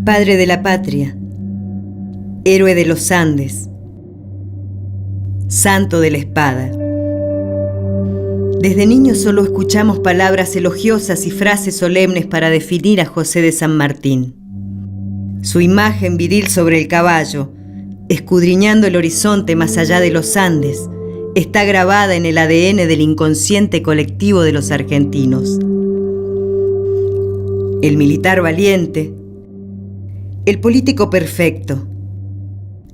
Padre de la patria, héroe de los Andes, santo de la espada. Desde niños solo escuchamos palabras elogiosas y frases solemnes para definir a José de San Martín. Su imagen viril sobre el caballo, escudriñando el horizonte más allá de los Andes, está grabada en el ADN del inconsciente colectivo de los argentinos. El militar valiente, el político perfecto,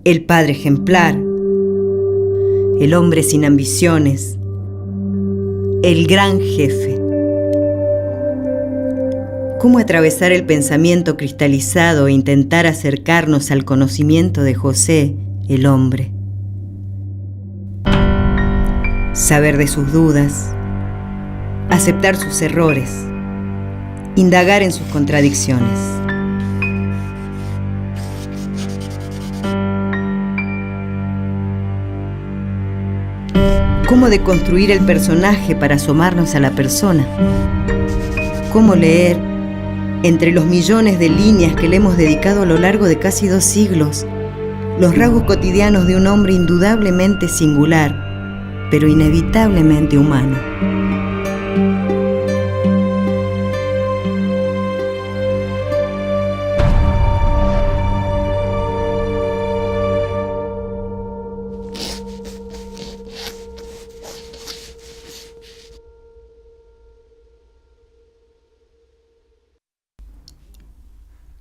el padre ejemplar, el hombre sin ambiciones, el gran jefe. ¿Cómo atravesar el pensamiento cristalizado e intentar acercarnos al conocimiento de José, el hombre? Saber de sus dudas, aceptar sus errores, indagar en sus contradicciones. ¿Cómo deconstruir el personaje para asomarnos a la persona? ¿Cómo leer, entre los millones de líneas que le hemos dedicado a lo largo de casi 2 siglos, los rasgos cotidianos de un hombre indudablemente singular, pero inevitablemente humano?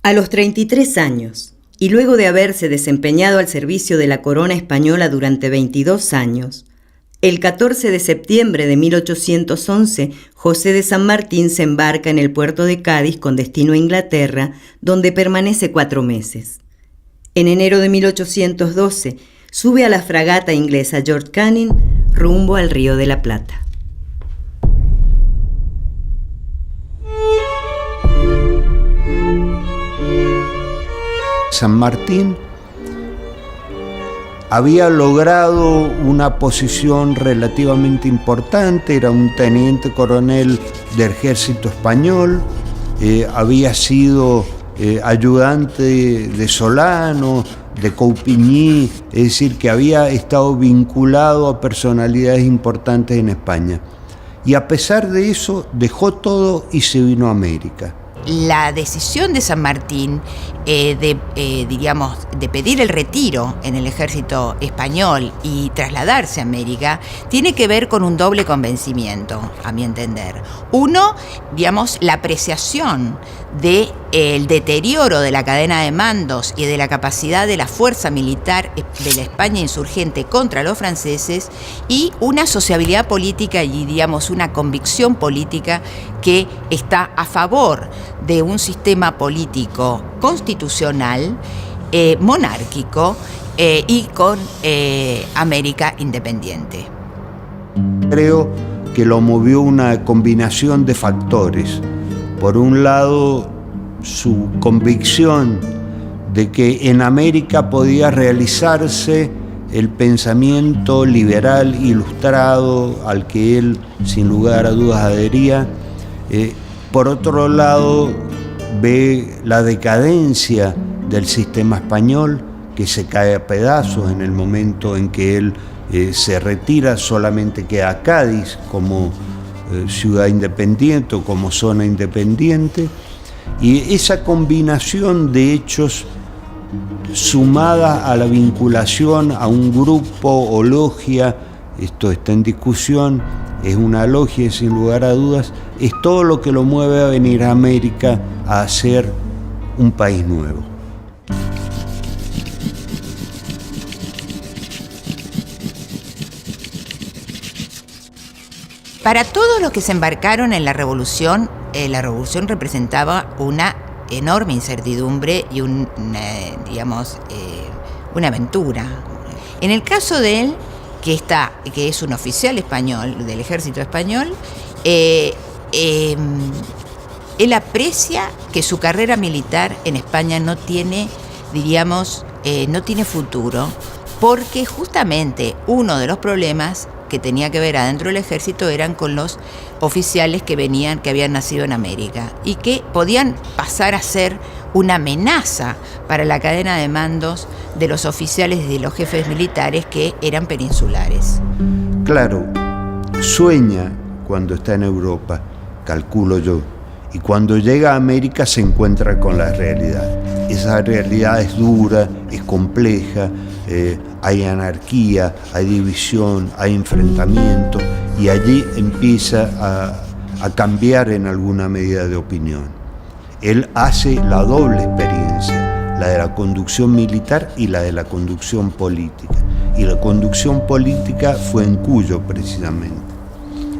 A los 33 años, y luego de haberse desempeñado al servicio de la corona española durante 22 años, el 14 de septiembre de 1811, José de San Martín se embarca en el puerto de Cádiz con destino a Inglaterra, donde permanece 4 meses. En enero de 1812, sube a la fragata inglesa George Canning rumbo al Río de la Plata. San Martín había logrado una posición relativamente importante, era un teniente coronel del ejército español, había sido ayudante de Solano, de Coupigny, es decir, que había estado vinculado a personalidades importantes en España. Y a pesar de eso, dejó todo y se vino a América. La decisión de San Martín de pedir el retiro en el ejército español y trasladarse a América tiene que ver con un doble convencimiento, a mi entender. Uno, la apreciación del deterioro de la cadena de mandos y de la capacidad de la fuerza militar de la España insurgente contra los franceses, y una sociabilidad política y, una convicción política que está a favor de un sistema político constitucional, monárquico y con América independiente. Creo que lo movió una combinación de factores. Por un lado, su convicción de que en América podía realizarse el pensamiento liberal ilustrado al que él, sin lugar a dudas, adhería. Por otro lado, ve la decadencia del sistema español, que se cae a pedazos en el momento en que él se retira. Solamente queda Cádiz como ciudad independiente o como zona independiente. Y esa combinación de hechos, sumada a la vinculación a un grupo o logia, esto está en discusión, es una logia sin lugar a dudas, es todo lo que lo mueve a venir a América a hacer un país nuevo. Para todos los que se embarcaron en la revolución representaba una enorme incertidumbre y una aventura. En el caso de él, que es un oficial español del ejército español, él aprecia que su carrera militar en España no tiene futuro, porque justamente uno de los problemas que tenía que ver adentro del ejército eran con los oficiales que habían nacido en América y que podían pasar a ser una amenaza para la cadena de mandos de los oficiales y de los jefes militares que eran peninsulares. Claro, sueña cuando está en Europa, calculo yo, y cuando llega a América se encuentra con la realidad. Esa realidad es dura, es compleja, hay anarquía, hay división, hay enfrentamiento, y allí empieza a cambiar en alguna medida de opinión. Él hace la doble experiencia, la de la conducción militar y la de la conducción política. Y la conducción política fue en Cuyo, precisamente.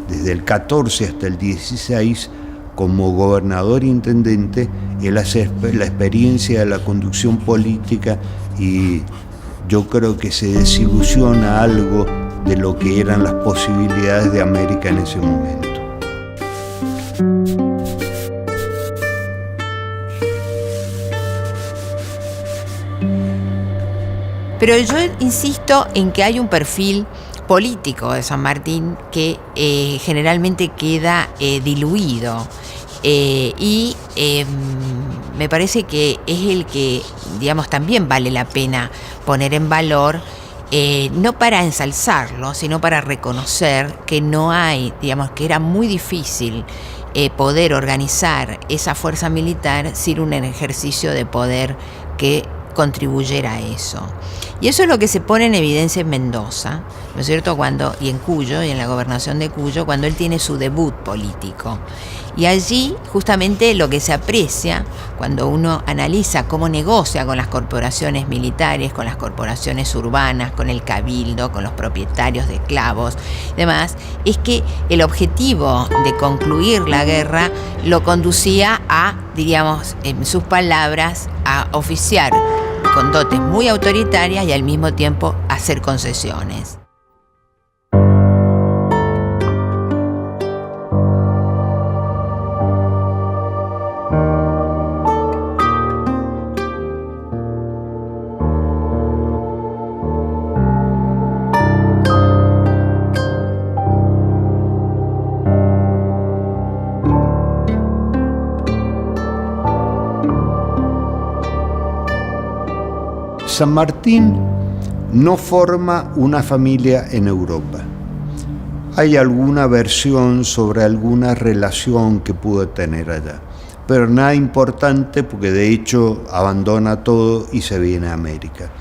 Desde el 14 hasta el 16, como gobernador e intendente, él hace la experiencia de la conducción política y yo creo que se desilusiona algo de lo que eran las posibilidades de América en ese momento. Pero yo insisto en que hay un perfil político de San Martín que generalmente queda diluido y me parece que es el que, digamos, también vale la pena poner en valor, no para ensalzarlo, sino para reconocer que no hay, digamos, que era muy difícil poder organizar esa fuerza militar sin un ejercicio de poder que contribuyera a eso. Y eso es lo que se pone en evidencia en Mendoza, ¿no es cierto? Y en Cuyo, y en la gobernación de Cuyo, cuando él tiene su debut político. Y allí, justamente, lo que se aprecia, cuando uno analiza cómo negocia con las corporaciones militares, con las corporaciones urbanas, con el cabildo, con los propietarios de esclavos y demás, es que el objetivo de concluir la guerra lo conducía a, diríamos, en sus palabras, a oficiar con dotes muy autoritarias y al mismo tiempo hacer concesiones. San Martín no forma una familia en Europa. Hay alguna versión sobre alguna relación que pudo tener allá, pero nada importante porque de hecho abandona todo y se viene a América.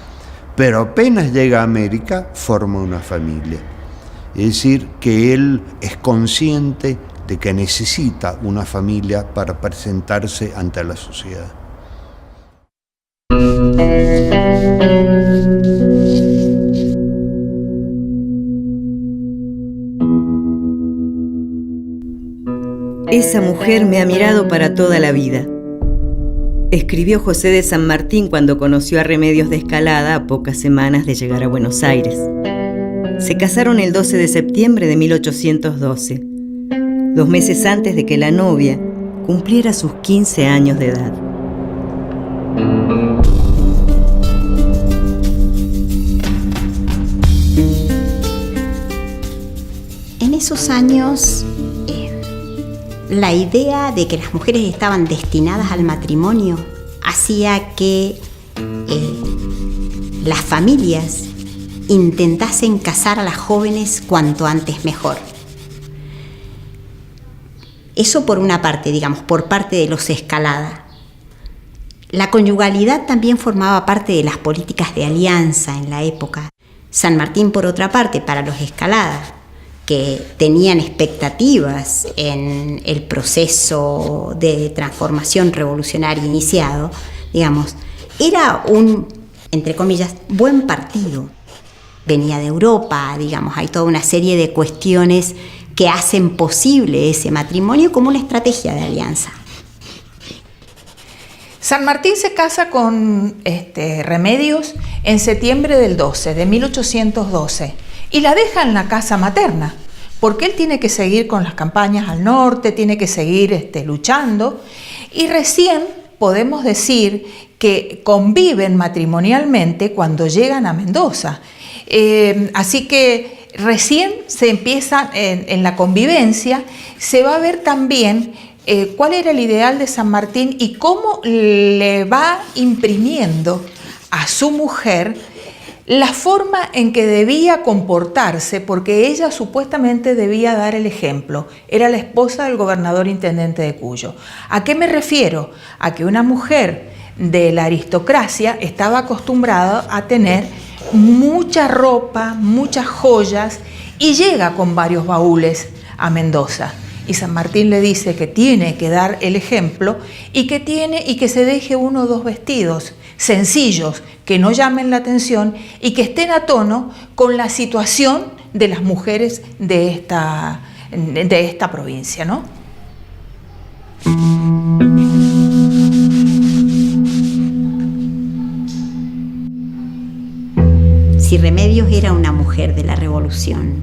Pero apenas llega a América, forma una familia. Es decir, que él es consciente de que necesita una familia para presentarse ante la sociedad. Esa mujer me ha mirado para toda la vida, escribió José de San Martín cuando conoció a Remedios de Escalada a pocas semanas de llegar a Buenos Aires. Se casaron el 12 de septiembre de 1812, 2 meses antes de que la novia cumpliera sus 15 años de edad. En esos años, la idea de que las mujeres estaban destinadas al matrimonio hacía que las familias intentasen casar a las jóvenes cuanto antes mejor. Eso por una parte, digamos, por parte de los Escalada. La conyugalidad también formaba parte de las políticas de alianza en la época. San Martín, por otra parte, para los Escalada, que tenían expectativas en el proceso de transformación revolucionaria iniciado, digamos, era un, entre comillas, buen partido. Venía de Europa, digamos, hay toda una serie de cuestiones que hacen posible ese matrimonio como una estrategia de alianza. San Martín se casa con Remedios en septiembre del 12, de 1812, y la deja en la casa materna, porque él tiene que seguir con las campañas al norte, tiene que seguir luchando, y recién podemos decir que conviven matrimonialmente cuando llegan a Mendoza. Así que recién se empieza en la convivencia, se va a ver también cuál era el ideal de San Martín y cómo le va imprimiendo a su mujer la forma en que debía comportarse, porque ella supuestamente debía dar el ejemplo. Era la esposa del gobernador intendente de Cuyo. ¿A qué me refiero? A que una mujer de la aristocracia estaba acostumbrada a tener mucha ropa, muchas joyas, y llega con varios baúles a Mendoza. Y San Martín le dice que tiene que dar el ejemplo y que se deje 1 o 2 vestidos sencillos, que no llamen la atención y que estén a tono con la situación de las mujeres de esta provincia, ¿no? Si Remedios era una mujer de la revolución,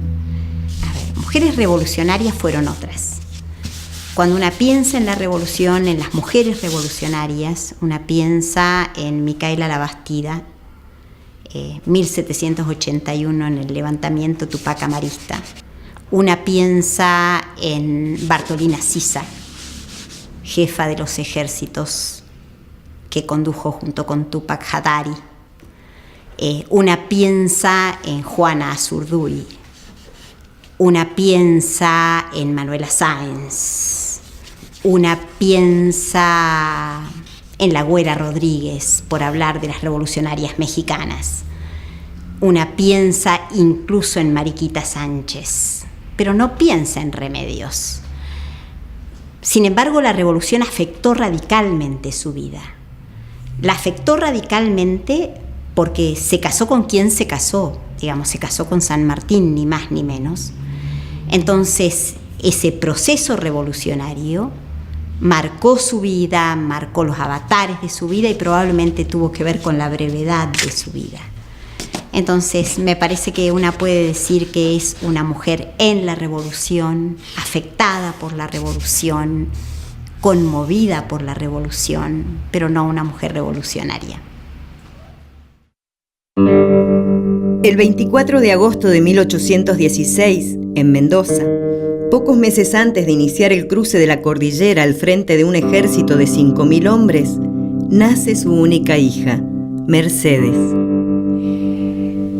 mujeres revolucionarias fueron otras. Cuando una piensa en la revolución, en las mujeres revolucionarias, una piensa en Micaela la Bastida, 1781 en el levantamiento Tupac Amarista. Una piensa en Bartolina Sisa, jefa de los ejércitos que condujo junto con Tupac Hadari. Una piensa en Juana Azurduy. Una piensa en Manuela Sáenz, una piensa en la Güera Rodríguez, por hablar de las revolucionarias mexicanas, una piensa incluso en Mariquita Sánchez, pero no piensa en Remedios. Sin embargo, la revolución afectó radicalmente su vida. La afectó radicalmente porque se casó con quien se casó, se casó con San Martín, ni más ni menos. Entonces, ese proceso revolucionario marcó su vida, marcó los avatares de su vida y probablemente tuvo que ver con la brevedad de su vida. Entonces, me parece que una puede decir que es una mujer en la revolución, afectada por la revolución, conmovida por la revolución, pero no una mujer revolucionaria. El 24 de agosto de 1816, en Mendoza, pocos meses antes de iniciar el cruce de la cordillera al frente de un ejército de 5.000 hombres, nace su única hija, Mercedes.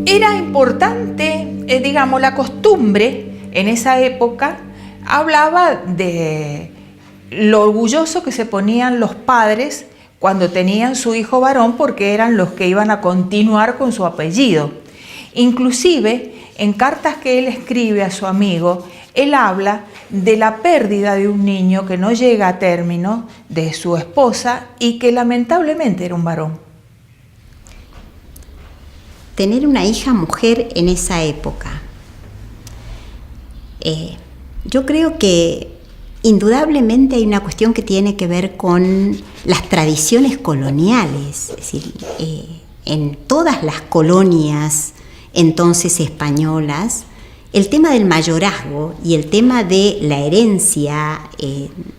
Era importante, la costumbre en esa época hablaba de lo orgulloso que se ponían los padres cuando tenían su hijo varón, porque eran los que iban a continuar con su apellido. Inclusive, en cartas que él escribe a su amigo, él habla de la pérdida de un niño que no llega a término, de su esposa, y que lamentablemente era un varón. Tener una hija mujer en esa época, yo creo que indudablemente hay una cuestión que tiene que ver con las tradiciones coloniales, es decir, en todas las colonias entonces españolas, el tema del mayorazgo y el tema de la herencia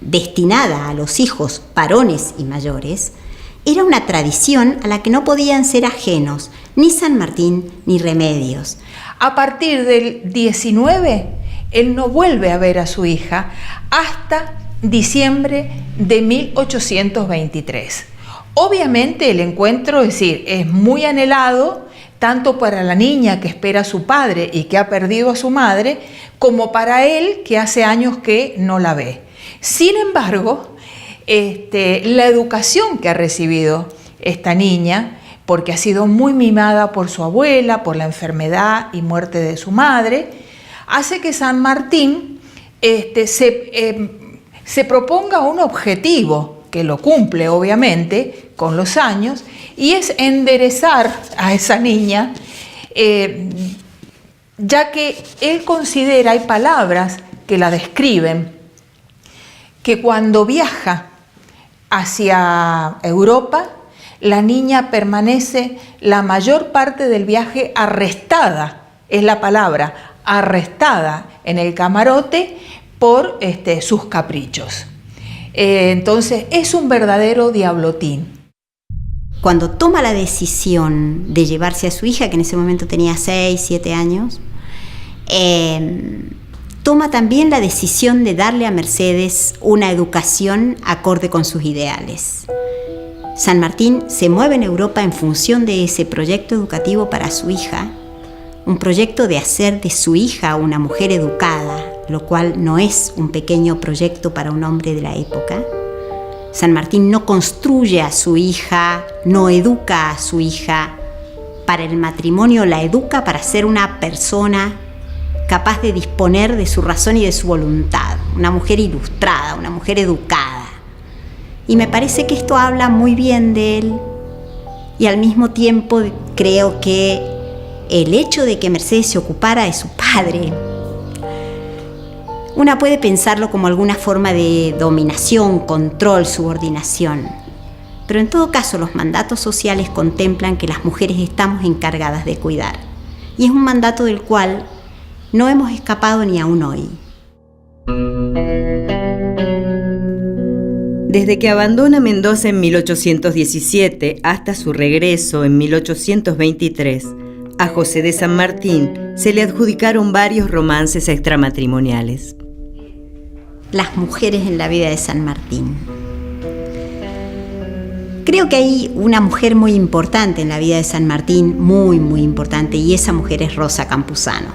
destinada a los hijos varones y mayores era una tradición a la que no podían ser ajenos ni San Martín ni Remedios. A partir del 19, él no vuelve a ver a su hija hasta diciembre de 1823. Obviamente el encuentro, es muy anhelado, tanto para la niña que espera a su padre y que ha perdido a su madre, como para él que hace años que no la ve. Sin embargo, la educación que ha recibido esta niña, porque ha sido muy mimada por su abuela, por la enfermedad y muerte de su madre, hace que San Martín se proponga un objetivo, que lo cumple obviamente con los años, y es enderezar a esa niña, ya que él considera, hay palabras que la describen, que cuando viaja hacia Europa, la niña permanece la mayor parte del viaje arrestada, es la palabra, arrestada en el camarote por sus caprichos. Entonces es un verdadero diablotín. Cuando toma la decisión de llevarse a su hija, que en ese momento tenía 6, 7 años, toma también la decisión de darle a Mercedes una educación acorde con sus ideales. San Martín se mueve en Europa en función de ese proyecto educativo para su hija, un proyecto de hacer de su hija una mujer educada, lo cual no es un pequeño proyecto para un hombre de la época. San Martín no construye a su hija, no educa a su hija para el matrimonio, la educa para ser una persona capaz de disponer de su razón y de su voluntad, una mujer ilustrada, una mujer educada. Y me parece que esto habla muy bien de él, y al mismo tiempo creo que el hecho de que Mercedes se ocupara de su padre, una puede pensarlo como alguna forma de dominación, control, subordinación. Pero en todo caso, los mandatos sociales contemplan que las mujeres estamos encargadas de cuidar. Y es un mandato del cual no hemos escapado ni aún hoy. Desde que abandona Mendoza en 1817 hasta su regreso en 1823, a José de San Martín se le adjudicaron varios romances extramatrimoniales. Las mujeres en la vida de San Martín. Creo que hay una mujer muy importante en la vida de San Martín, muy importante, y esa mujer es Rosa Campuzano.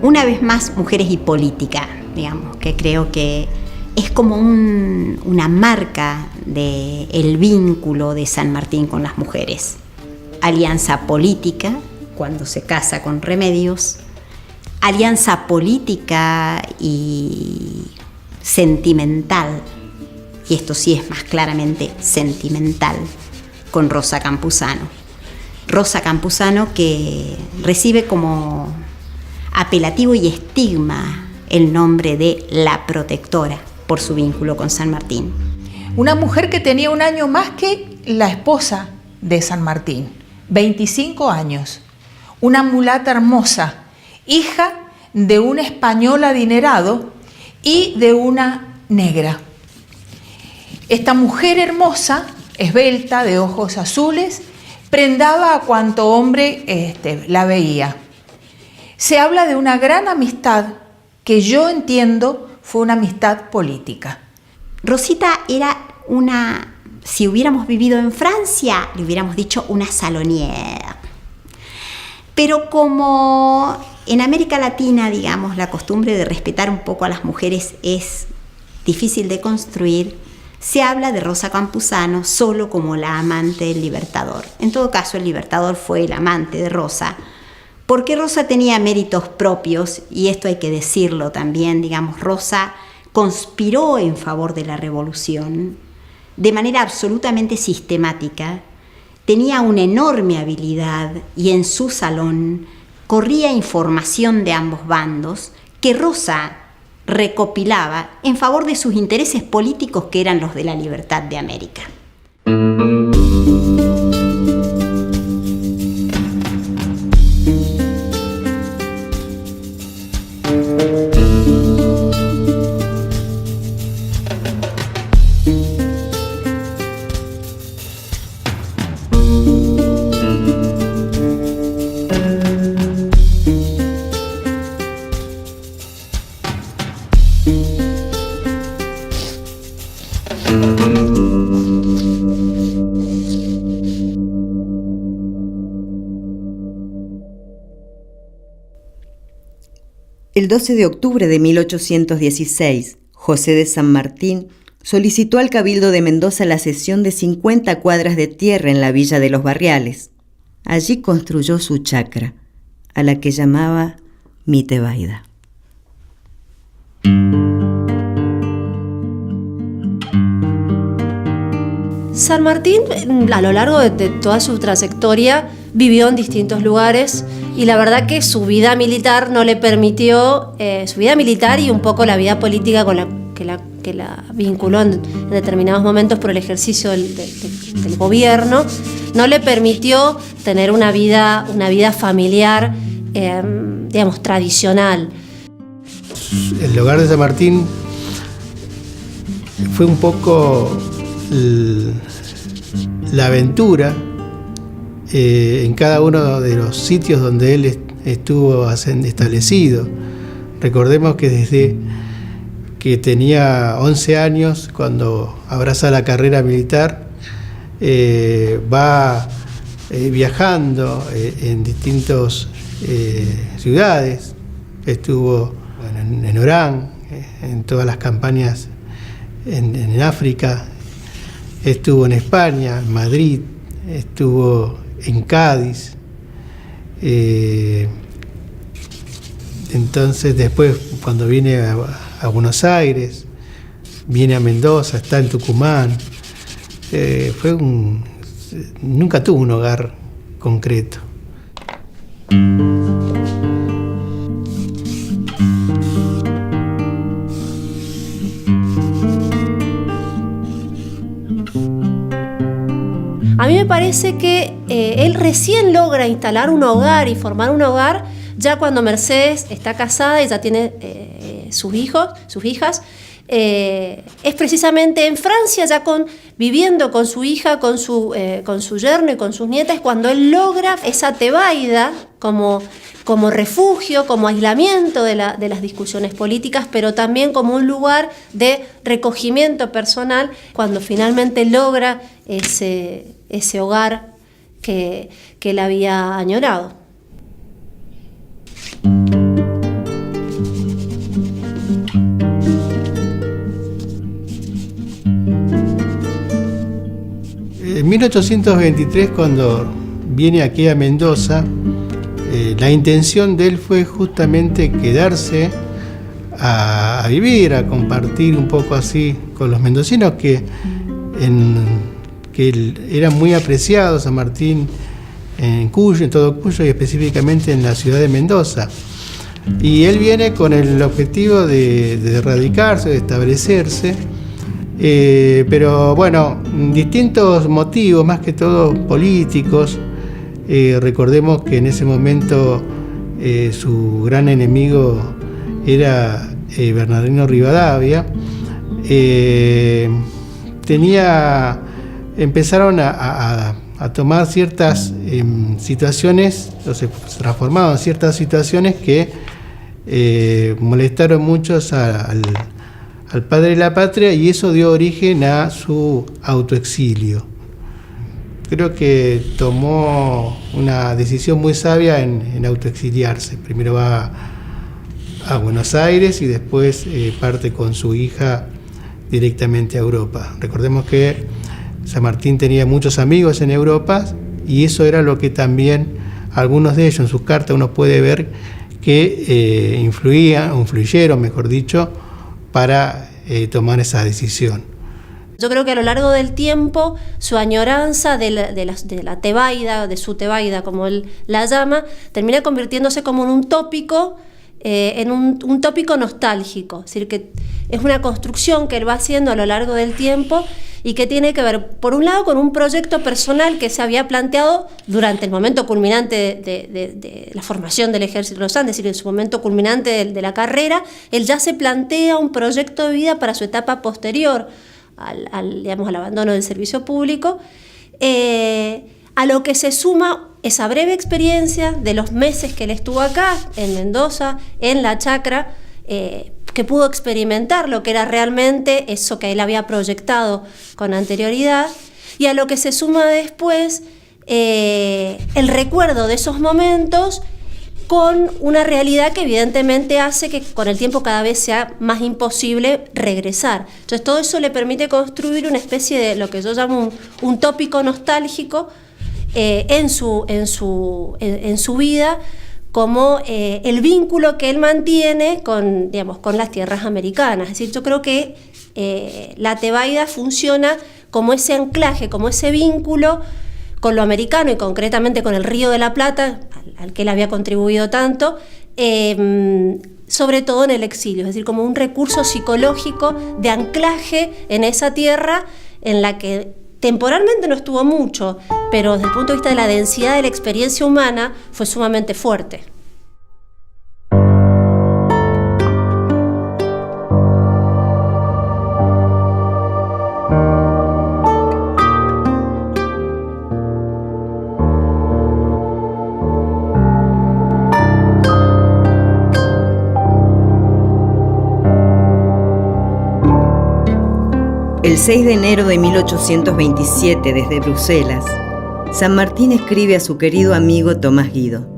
Una vez más, mujeres y política, digamos, que creo que es como una marca del vínculo de San Martín con las mujeres. Alianza política, cuando se casa con Remedios, alianza política y sentimental, y esto sí es más claramente sentimental, con Rosa Campuzano. Rosa Campuzano, que recibe como apelativo y estigma el nombre de La Protectora por su vínculo con San Martín. Una mujer que tenía un año más que la esposa de San Martín, 25 años. Una mulata hermosa, hija de un español adinerado y de una negra. Esta mujer hermosa, esbelta, de ojos azules, prendaba a cuanto hombre la veía. Se habla de una gran amistad que yo entiendo fue una amistad política. Rosita era si hubiéramos vivido en Francia, le hubiéramos dicho una salonière. Pero como en América Latina, digamos, la costumbre de respetar un poco a las mujeres es difícil de construir, se habla de Rosa Campuzano solo como la amante del Libertador. En todo caso, el Libertador fue el amante de Rosa, porque Rosa tenía méritos propios, y esto hay que decirlo también, digamos, Rosa conspiró en favor de la revolución de manera absolutamente sistemática, tenía una enorme habilidad y en su salón corría información de ambos bandos que Rosa recopilaba en favor de sus intereses políticos, que eran los de la libertad de América. El 12 de octubre de 1816, José de San Martín solicitó al Cabildo de Mendoza la cesión de 50 cuadras de tierra en la villa de Los Barriales. Allí construyó su chacra, a la que llamaba Mitebaida. San Martín, a lo largo de toda su trayectoria, vivió en distintos lugares, y la verdad que su vida militar no le permitió, su vida militar y un poco la vida política con que la vinculó en determinados momentos por el ejercicio del gobierno, no le permitió tener una vida familiar, digamos, tradicional. El hogar de San Martín fue un poco la aventura en cada uno de los sitios donde él estuvo establecido. Recordemos que desde que tenía 11 años, cuando abraza la carrera militar, va viajando en distintas ciudades. Estuvo en Orán, en todas las campañas en África, estuvo en España, en Madrid, estuvo en Cádiz. Entonces después, cuando viene a Buenos Aires, viene a Mendoza, está en Tucumán, nunca tuvo un hogar concreto. A mí me parece que él recién logra instalar un hogar y formar un hogar ya cuando Mercedes está casada y ya tiene sus hijos, sus hijas. Es precisamente en Francia, ya viviendo con su hija, con su yerno y con sus nietas, cuando él logra esa tebaida como refugio, como aislamiento de las discusiones políticas, pero también como un lugar de recogimiento personal, cuando finalmente logra ese hogar que él había añorado. En 1823, cuando viene aquí a Mendoza, la intención de él fue justamente quedarse a vivir, a compartir un poco así con los mendocinos que eran muy apreciados San Martín en Cuyo, en todo Cuyo y específicamente en la ciudad de Mendoza. Y él viene con el objetivo de radicarse, de establecerse, pero bueno, distintos motivos, más que todo políticos. Recordemos que en ese momento su gran enemigo era Bernardino Rivadavia. Empezaron a tomar ciertas situaciones, o se transformaron ciertas situaciones que molestaron mucho al padre de la patria, y eso dio origen a su autoexilio. Creo que tomó una decisión muy sabia en autoexiliarse. Primero va a Buenos Aires y después parte con su hija directamente a Europa. Recordemos que San Martín tenía muchos amigos en Europa y eso era lo que también algunos de ellos en sus cartas uno puede ver que influyeron, mejor dicho, para tomar esa decisión. Yo creo que a lo largo del tiempo su añoranza de la tebaida, de su tebaida como él la llama, termina convirtiéndose como en un tópico, un tópico nostálgico. Es decir, que es una construcción que él va haciendo a lo largo del tiempo y que tiene que ver, por un lado, con un proyecto personal que se había planteado durante el momento culminante de la formación del Ejército de los Andes, es decir, en su momento culminante de la carrera. Él ya se plantea un proyecto de vida para su etapa posterior al abandono del servicio público, a lo que se suma esa breve experiencia de los meses que él estuvo acá, en Mendoza, en la chacra, que pudo experimentar lo que era realmente eso que él había proyectado con anterioridad, y a lo que se suma después el recuerdo de esos momentos con una realidad que evidentemente hace que con el tiempo cada vez sea más imposible regresar. Entonces todo eso le permite construir una especie de lo que yo llamo un tópico nostálgico en su vida, como el vínculo que él mantiene con las tierras americanas. Es decir, yo creo que la tebaida funciona como ese anclaje, como ese vínculo con lo americano y concretamente con el Río de la Plata, al que él había contribuido tanto, sobre todo en el exilio, es decir, como un recurso psicológico de anclaje en esa tierra en la que temporalmente no estuvo mucho, pero desde el punto de vista de la densidad de la experiencia humana fue sumamente fuerte. El 6 de enero de 1827, desde Bruselas, San Martín escribe a su querido amigo Tomás Guido: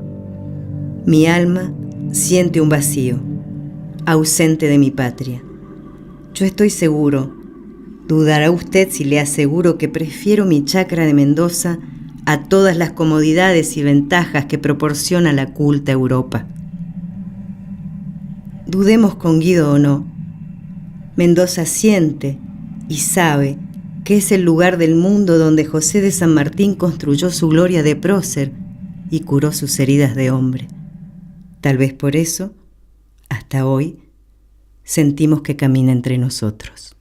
mi alma siente un vacío, ausente de mi patria. Yo estoy seguro, dudará usted si le aseguro que prefiero mi chacra de Mendoza a todas las comodidades y ventajas que proporciona la culta Europa. Dudemos con Guido o no, Mendoza siente y sabe que es el lugar del mundo donde José de San Martín construyó su gloria de prócer y curó sus heridas de hombre. Tal vez por eso, hasta hoy, sentimos que camina entre nosotros.